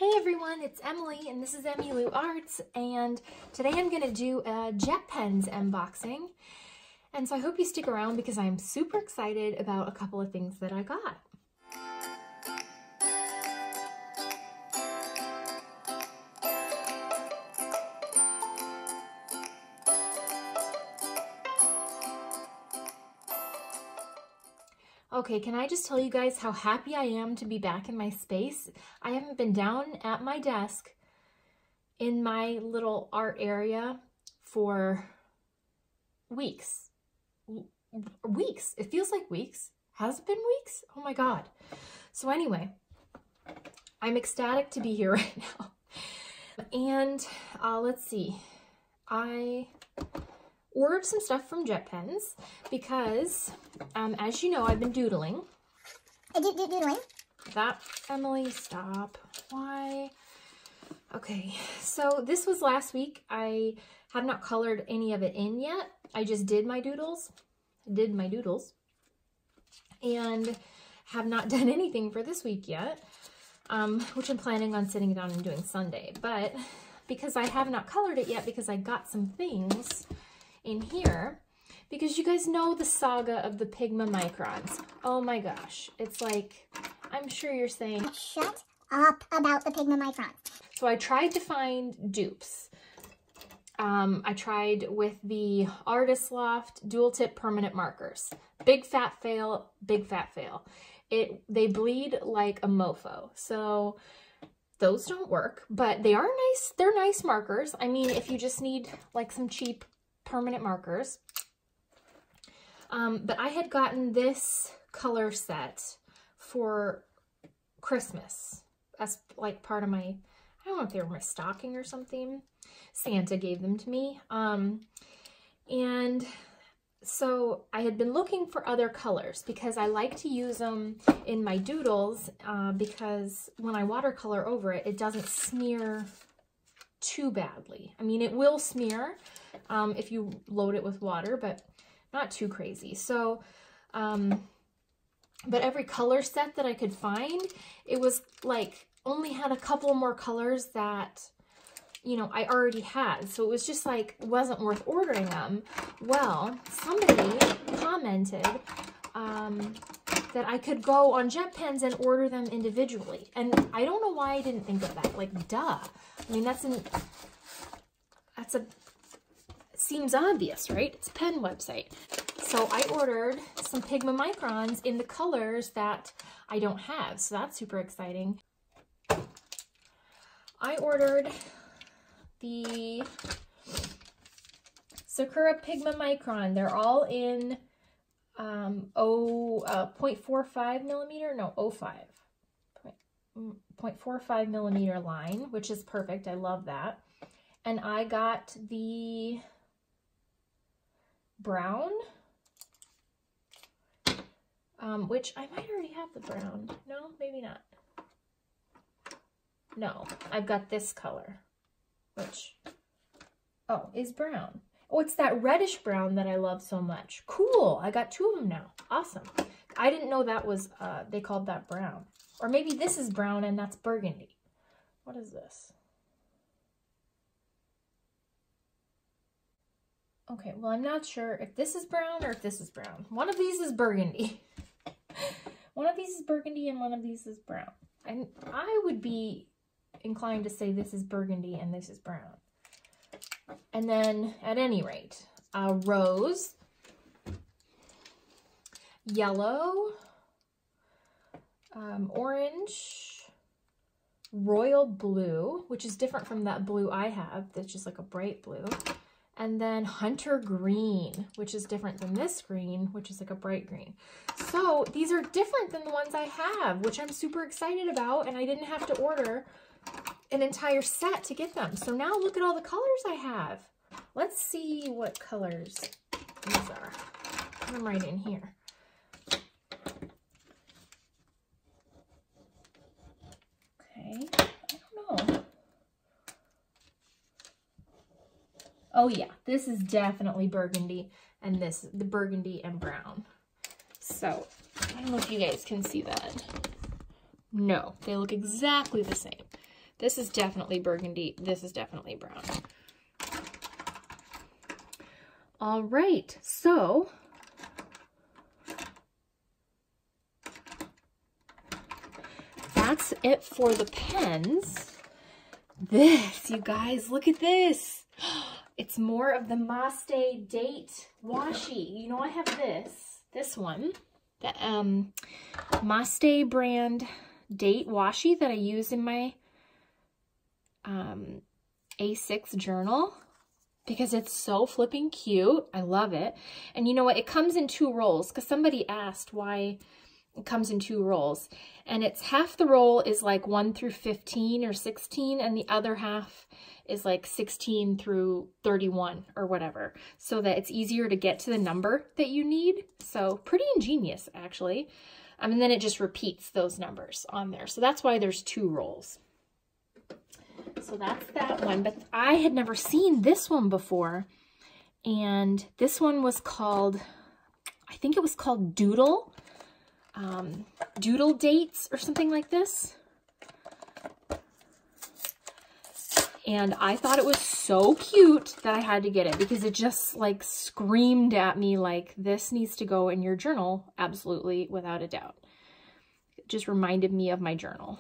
Hey everyone, it's Emily and this is Emmylou Arts, and today I'm going to do a Jet Pens unboxing. And so I hope you stick around because I'm super excited about a couple of things that I got. Okay, can I just tell you guys how happy I am to be back in my space? I haven't been down at my desk in my little art area for weeks. Weeks. It feels like weeks. Has it been weeks? Oh my God. So anyway, I'm ecstatic to be here right now. And let's see. I ordered some stuff from Jet Pens because, as you know, I've been doodling. Doodling? That, Emily, stop. Why? Okay, so this was last week. I have not colored any of it in yet. I just did my doodles. And have not done anything for this week yet, which I'm planning on sitting down and doing Sunday. But because I have not colored it yet, because I got some things in here, because you guys know the saga of the Pigma Microns. Oh my gosh, it's like, I'm sure you're saying, shut up about the Pigma Microns. So I tried to find dupes. I tried with the Artist Loft dual tip permanent markers. Big fat fail, big fat fail. They bleed like a mofo. So those don't work, but they are nice. They're nice markers. I mean, if you just need like some cheap permanent markers. But I had gotten this color set for Christmas as like part of my, I don't know if they were my stocking or something. Santa gave them to me. And so I had been looking for other colors because I like to use them in my doodles because when I watercolor over it, it doesn't smear too badly. I mean, it will smear if you load it with water, but not too crazy. So, but every color set that I could find, it was like only had a couple more colors that, you know, I already had. So it was just like, it wasn't worth ordering them. Well, somebody commented that I could go on Jet Pens and order them individually. And I don't know why I didn't think of that. Like, duh. I mean, seems obvious, right? It's a pen website. So I ordered some Pigma Microns in the colors that I don't have. So that's super exciting. I ordered the Sakura Pigma Micron. They're all in 0.45 millimeter, no, 0.45 millimeter line, which is perfect. I love that. And I got the brown, which I might already have the brown. No, maybe not. No, I've got this color, which, oh, is brown. Oh, it's that reddish brown that I love so much. Cool, I got two of them now. Awesome. I didn't know that was, they called that brown. Or maybe this is brown and that's burgundy. What is this? Okay, well, I'm not sure if this is brown or if this is brown. One of these is burgundy. One of these is burgundy and one of these is brown. And I would be inclined to say this is burgundy and this is brown. And then, at any rate, rose, yellow, orange, royal blue, which is different from that blue I have. That's just like a bright blue. And then hunter green, which is different than this green, which is like a bright green. So these are different than the ones I have, which I'm super excited about, and I didn't have to order an entire set to get them. So now look at all the colors I have. Let's see what colors these are. Put them right in here. Okay, I don't know. Oh yeah, this is definitely burgundy, and this, the burgundy and brown. So, I don't know if you guys can see that. No, they look exactly the same. This is definitely burgundy. This is definitely brown. All right, so that's it for the pens. This, you guys, look at this. It's more of the Maste date washi. You know, I have this one, the Maste brand date washi that I use in my A6 journal because it's so flipping cute. I love it. And you know what? It comes in 2 rolls because somebody asked why it comes in 2 rolls. And it's half the roll is like 1 through 15 or 16 and the other half is like 16 through 31 or whatever, so that it's easier to get to the number that you need. So pretty ingenious, actually. And then it just repeats those numbers on there. So that's why there's 2 rolls. So that's that one, but I had never seen this one before. And this one was called, I think it was called Doodle. Doodle dates or something like this. And I thought it was so cute that I had to get it because it just like screamed at me like this needs to go in your journal, absolutely, without a doubt. It just reminded me of my journal.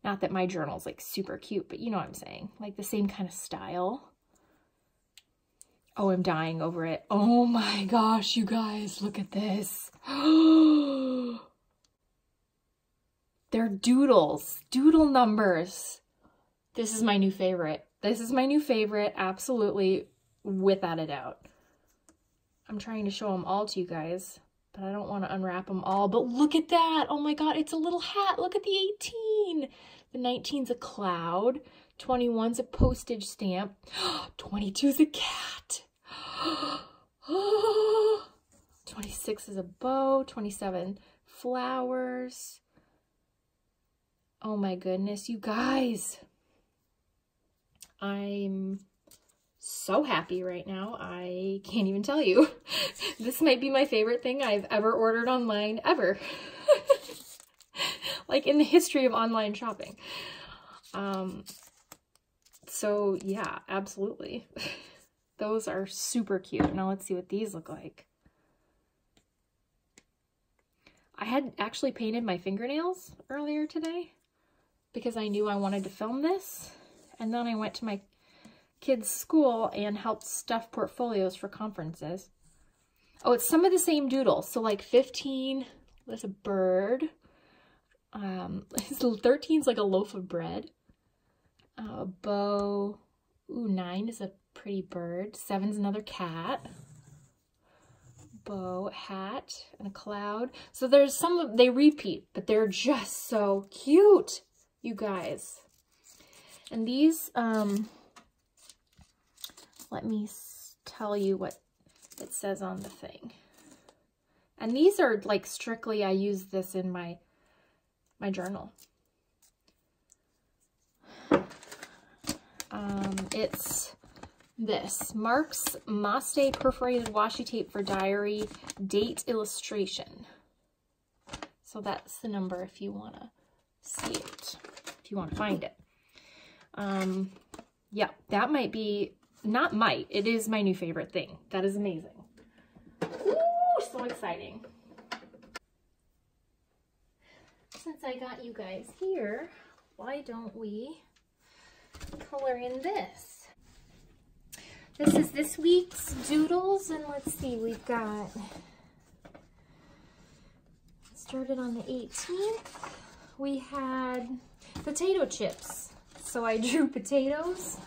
Not that my journal's like super cute, but you know what I'm saying. Like the same kind of style. Oh, I'm dying over it. Oh my gosh, you guys, look at this. They're doodles, doodle numbers. This is my new favorite. This is my new favorite, absolutely, without a doubt. I'm trying to show them all to you guys, but I don't want to unwrap them all. But look at that. Oh my God, it's a little hat. Look at the 18. The 19's a cloud. 21's a postage stamp. 22's a cat. 26 is a bow. 27, flowers. Oh my goodness, you guys. I'm so happy right now. I can't even tell you. This might be my favorite thing I've ever ordered online, ever. Like in the history of online shopping. So yeah, absolutely. Those are super cute. Now let's see what these look like. I had actually painted my fingernails earlier today because I knew I wanted to film this. And then I went to my kids' school and helped stuff portfolios for conferences. Oh, it's some of the same doodles. So like 15, there's a bird. 13's like a loaf of bread. A bow. Ooh, 9 is a pretty bird. 7's another cat. Bow, hat, and a cloud. So there's some, they repeat, but they're just so cute, you guys. And these, let me tell you what it says on the thing. And these are like strictly, I use this in my journal. It's this, Mark's Maste perforated washi tape for diary date illustration. So that's the number if you want to see it, if you want to find it. Yeah, that might be, not might, it is my new favorite thing. That is amazing. Ooh, so exciting. Since I got you guys here, why don't we color in this? This is this week's doodles, and let's see, we've got, started on the 18th, we had potato chips. So I drew potatoes,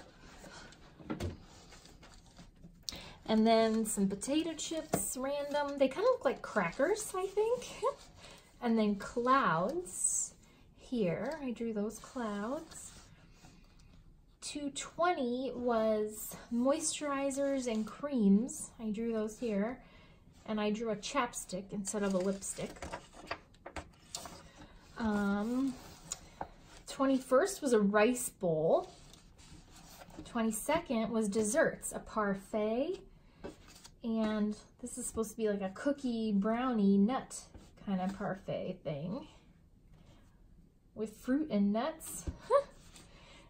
and then some potato chips, random. They kind of look like crackers, I think. And then clouds here. I drew those clouds. 220 was moisturizers and creams. I drew those here. And I drew a chapstick instead of a lipstick. 21st was a rice bowl. 22nd was desserts, a parfait. And this is supposed to be like a cookie brownie nut kind of parfait thing. with fruit and nuts.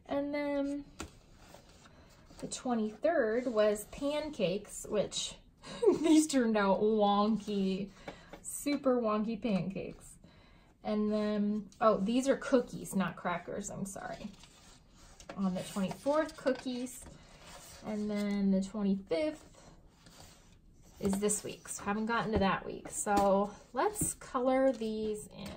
And then the 23rd was pancakes, which these turned out wonky, super wonky pancakes. And then, oh, these are cookies, not crackers, I'm sorry. On the 24th, cookies. And then the 25th is this week, so haven't gotten to that week. So let's color these in.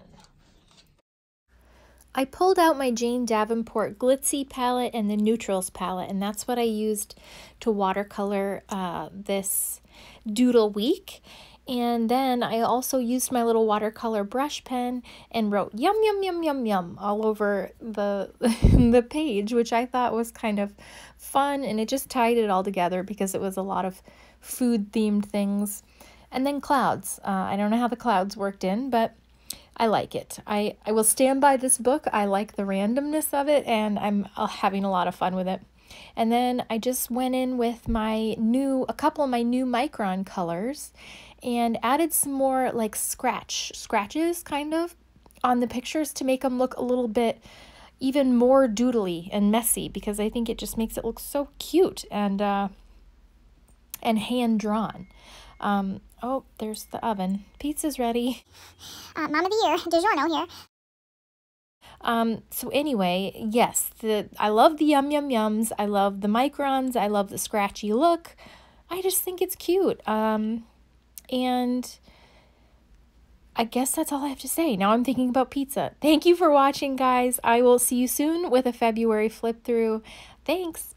I pulled out my Jane Davenport Glitz-Sea palette and the Neutrals palette, and that's what I used to watercolor this doodle week. And then I also used my little watercolor brush pen and wrote yum, yum, yum, yum, yum all over the, the page, which I thought was kind of fun. And it just tied it all together because it was a lot of food themed things. And then clouds. I don't know how the clouds worked in, but I like it. I will stand by this book. I like the randomness of it, and I'm having a lot of fun with it. And then I just went in with a couple of my new Micron colors and added some more like scratches kind of on the pictures to make them look a little bit even more doodly and messy, because I think it just makes it look so cute and hand drawn. Oh, there's the oven. Pizza's ready. Mom of the year, DiGiorno here. So anyway, yes, I love the yum yum yums. I love the microns. I love the scratchy look. I just think it's cute. And I guess that's all I have to say. Now I'm thinking about pizza. Thank you for watching, guys. I will see you soon with a February flip through. Thanks.